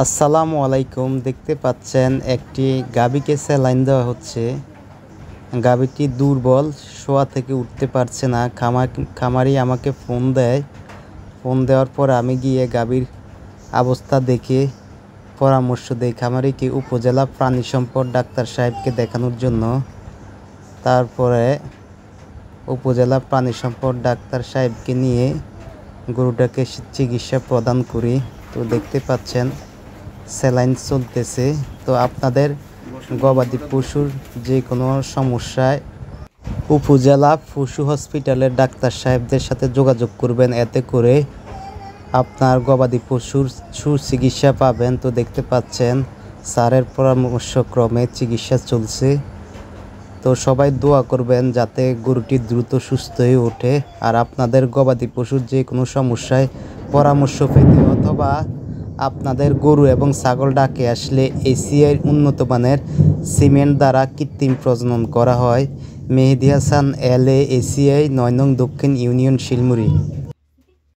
আসসালামু আলাইকুম। দেখতে পাচ্ছেন একটি গাভীকে স্যালাইন দেওয়া হচ্ছে। গাভীটি দুর্বল, শোয়া থেকে উঠতে পারছে না। খামারি আমাকে ফোন দেয়। ফোন দেওয়ার পর আমি গিয়ে গাভীর অবস্থা দেখে পরামর্শ দেই খামারিকে উপজেলা প্রাণী সম্পদ ডাক্তার সাহেবকে দেখানোর জন্য। তারপরে উপজেলা প্রাণী সম্পদ ডাক্তার সাহেবকে নিয়ে গরুটাকে চিকিৎসা প্রদান করি। তো দেখতে পাচ্ছেন স্যালাইন চলতেছে। তো আপনাদের গবাদি পশুর যে কোনো সমস্যায় উপজেলা পশু হসপিটালের ডাক্তার সাহেবদের সাথে যোগাযোগ করবেন, এতে করে আপনার গবাদি পশুর সুচিকিৎসা পাবেন। তো দেখতে পাচ্ছেন স্যারের পরামর্শক্রমে চিকিৎসা চলছে। তো সবাই দোয়া করবেন যাতে গরুটি দ্রুত সুস্থ হয়ে ওঠে। আর আপনাদের গবাদি পশুর যে কোনো সমস্যায় পরামর্শ পেতে অথবা আপনাদের গরু এবং ছাগল ডাকে আসলে এসিআই উন্নত মানের সিমেন্ট দ্বারা কৃত্রিম প্রজনন করা হয়। মেহেদী হাসান LA, এসিআই 9 নং দক্ষিণ ইউনিয়ন, শিলমুড়ি।